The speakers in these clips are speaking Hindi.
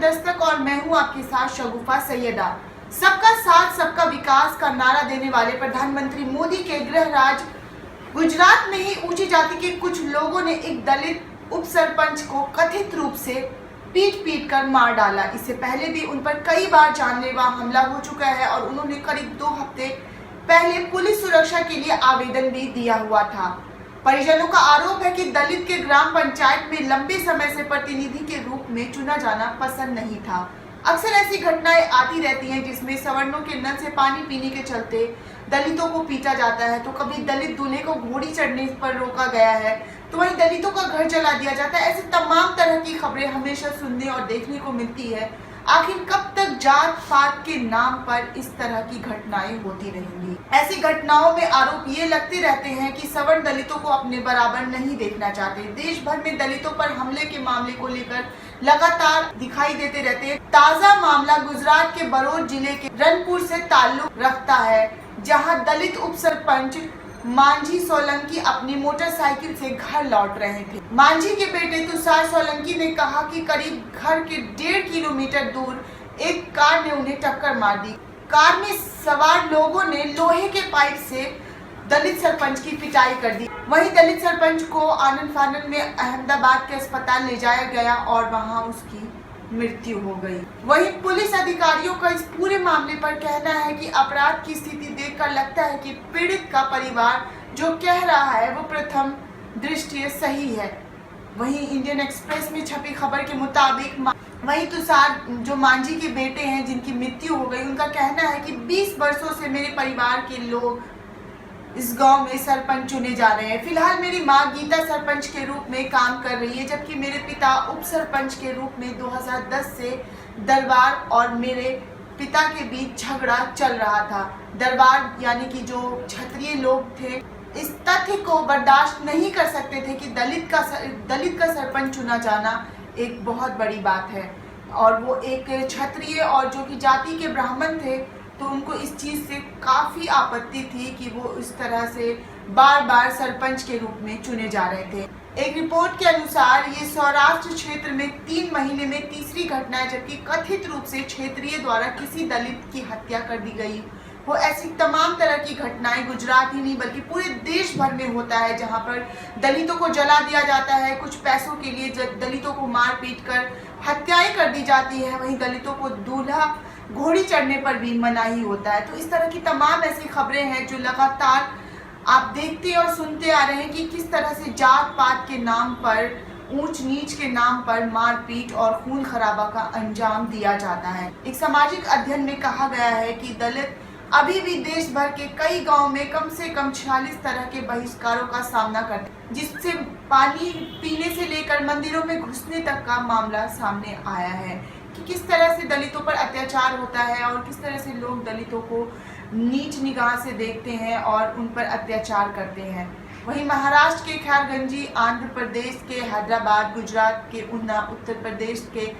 दस्तक और मैं हूं आपके साथ शगुफा सैयदा। सबका साथ सबका विकास का नारा देने वाले प्रधानमंत्री मोदी के गृह राज्य गुजरात में ही ऊंची जाति के कुछ लोगों ने एक दलित उप सरपंच को कथित रूप से पीट कर मार डाला। इससे पहले भी उन पर कई बार जानलेवा हमला हो चुका है और उन्होंने करीब 2 हफ्ते पहले पुलिस सुरक्षा के लिए आवेदन भी दिया हुआ था। परिजनों का आरोप है कि दलित के ग्राम पंचायत में लंबे समय से प्रतिनिधि के रूप में चुना जाना पसंद नहीं था। अक्सर ऐसी घटनाएं आती रहती हैं जिसमें सवर्णों के नल से पानी पीने के चलते दलितों को पीटा जाता है, तो कभी दलित दूल्हे को घोड़ी चढ़ने पर रोका गया है, तो वहीं दलितों का घर जला दिया जाता है। ऐसे तमाम तरह की खबरें हमेशा सुनने और देखने को मिलती है। आखिर कब तक जात पात के नाम पर इस तरह की घटनाएं होती रहेंगी? ऐसी घटनाओं में आरोप ये लगते रहते हैं कि सवर्ण दलितों को अपने बराबर नहीं देखना चाहते। देश भर में दलितों पर हमले के मामले को लेकर लगातार दिखाई देते रहते हैं। ताजा मामला गुजरात के बड़ौद जिले के रनपुर से ताल्लुक रखता है, जहां दलित उप सरपंच मांझी सोलंकी अपनी मोटरसाइकिल से घर लौट रहे थे। मांझी के बेटे तुषार सोलंकी ने कहा कि करीब घर के 1.5 किलोमीटर दूर एक कार ने उन्हें टक्कर मार दी। कार में सवार लोगों ने लोहे के पाइप से दलित सरपंच की पिटाई कर दी। वहीं दलित सरपंच को आनन फानन में अहमदाबाद के अस्पताल ले जाया गया और वहां उसकी मृत्यु हो गई। वहीं पुलिस अधिकारियों का इस पूरे मामले पर कहना है कि अपराध की स्थिति देखकर लगता है कि पीड़ित का परिवार जो कह रहा है वो प्रथम दृष्टया सही है। वहीं इंडियन एक्सप्रेस में छपी खबर के मुताबिक वहीं तुषार जो मांझी के बेटे हैं जिनकी मृत्यु हो गई, उनका कहना है कि 20 वर्षों से मेरे परिवार के लोग इस गांव में सरपंच चुने जा रहे हैं। फिलहाल मेरी मां गीता सरपंच के रूप में काम कर रही है, जबकि मेरे पिता उप सरपंच के रूप में 2010 से दरबार और मेरे पिता के बीच झगड़ा चल रहा था। दरबार यानी कि जो क्षत्रिय लोग थे इस तथ्य को बर्दाश्त नहीं कर सकते थे कि दलित का सरपंच चुना जाना एक बहुत बड़ी बात है, और वो एक क्षत्रिय और जो कि जाति के ब्राह्मण थे, तो उनको इस चीज से काफी आपत्ति थी कि वो इस तरह से बार बार सरपंच के रूप में चुने जा रहे थे। एक रिपोर्ट के अनुसार ये सौराष्ट्र क्षेत्र में 3 महीने में तीसरी घटना है जबकि कथित रूप से क्षेत्रीय द्वारा किसी दलित की हत्या कर दी गई हो। ऐसी तमाम तरह की घटनाएं गुजरात ही नहीं बल्कि पूरे देश भर में होता है, जहां पर दलितों को जला दिया जाता है, कुछ पैसों के लिए दलितों को मार पीट कर हत्याएं कर दी जाती है। वहीं दलितों को दूल्हा घोड़ी चढ़ने पर भी मनाही होता है। तो इस तरह की तमाम ऐसी खबरें हैं जो लगातार आप देखते और सुनते आ रहे हैं कि किस तरह से जात पात के नाम पर, ऊंच नीच के नाम पर मारपीट और खून खराबा का अंजाम दिया जाता है। एक सामाजिक अध्ययन में कहा गया है कि दलित अभी भी देश भर के कई गांव में कम से कम 46 तरह के बहिष्कारों का सामना करते हैं, जिससे पानी पीने से लेकर मंदिरों में घुसने तक का मामला सामने आया है कि किस तरह से दलितों पर अत्याचार होता है और किस तरह से लोग दलितों को नीच निगाह से देखते हैं और उन पर अत्याचार करते हैं। वहीं महाराष्ट्र के खैरगंजी, आंध्र प्रदेश के हैदराबाद, गुजरात के उन्ना, उत्तर प्रदेश के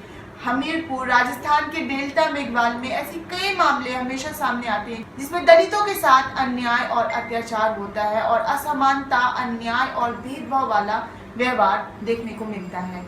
हमीरपुर, राजस्थान के डेल्टा मेघवाल में ऐसे कई मामले हमेशा सामने आते हैं जिसमें दलितों के साथ अन्याय और अत्याचार होता है और असमानता, अन्याय और भेदभाव वाला व्यवहार देखने को मिलता है।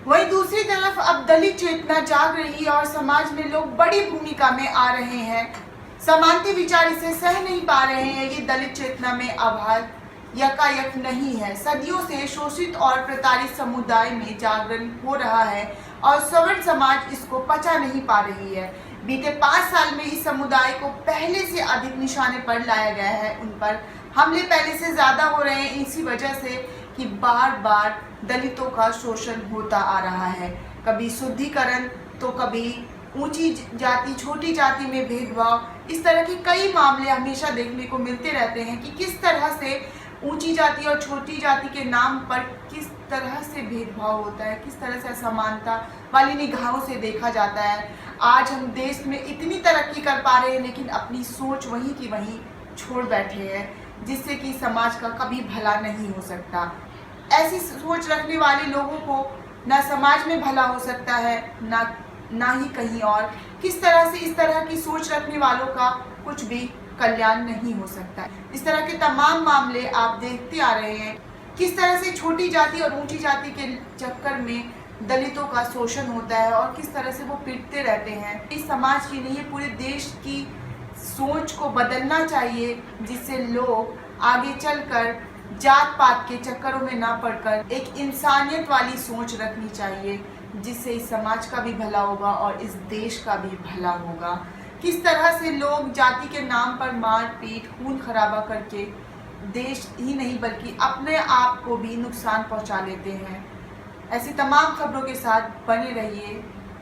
वहीं दूसरी तरफ अब दलित चेतना जाग रही है और समाज में लोग बड़ी भूमिका में आ रहे हैं। समानता विचार इसे सह नहीं पा रहे हैं। ये दलित चेतना में आभार यकायक नहीं है। सदियों से शोषित और प्रताड़ित समुदाय में जागरण हो रहा है और सवर्ण समाज इसको पचा नहीं पा रही है। बीते 5 साल में इस समुदाय को पहले से अधिक निशाने पर लाया गया है। उन पर हमले पहले से ज्यादा हो रहे हैं, इसी वजह से कि बार बार दलितों का शोषण होता आ रहा है। कभी शुद्धिकरण तो कभी ऊंची जाति छोटी जाति में भेदभाव, इस तरह के कई मामले हमेशा देखने को मिलते रहते हैं कि किस तरह से ऊंची जाति और छोटी जाति के नाम पर किस तरह से भेदभाव होता है, किस तरह से असमानता वाली निगाहों से देखा जाता है। आज हम देश में इतनी तरक्की कर पा रहे हैं लेकिन अपनी सोच वहीं की वहीं छोड़ बैठे हैं, जिससे कि समाज का कभी भला नहीं हो सकता। ऐसी सोच रखने वाले लोगों को ना समाज में भला हो सकता है ना ही कहीं और। किस तरह से इस तरह की सोच रखने वालों का कुछ भी कल्याण नहीं हो सकता है। इस तरह के तमाम मामले आप देखते आ रहे हैं, किस तरह से छोटी जाति और ऊंची जाति के चक्कर में दलितों का शोषण होता है और किस तरह से वो पीटते रहते हैं। इस समाज की नहीं, पूरे देश की सोच को बदलना चाहिए, जिससे लोग आगे चलकर जात पात के चक्करों में ना पड़कर एक इंसानियत वाली सोच रखनी चाहिए, जिससे इस समाज का भी भला होगा और इस देश का भी भला होगा। किस तरह से लोग जाति के नाम पर मारपीट, खून खराबा करके देश ही नहीं बल्कि अपने आप को भी नुकसान पहुंचा लेते हैं। ऐसी तमाम खबरों के साथ बने रहिए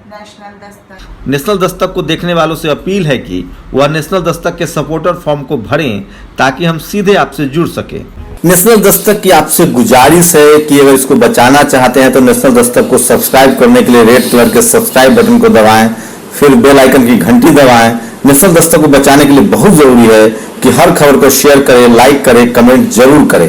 नेशनल दस्तक। नेशनल दस्तक को देखने वालों से अपील है कि वह नेशनल दस्तक के सपोर्टर फॉर्म को भरें ताकि हम सीधे आपसे जुड़ सके। नेशनल दस्तक की आपसे गुजारिश है कि अगर इसको बचाना चाहते हैं तो नेशनल दस्तक को सब्सक्राइब करने के लिए रेड कलर के सब्सक्राइब बटन को दबाएं, फिर बेल आइकन की घंटी दबाएं। नेशनल दस्तक को बचाने के लिए बहुत जरूरी है कि हर खबर को शेयर करें, लाइक करें, कमेंट जरूर करें।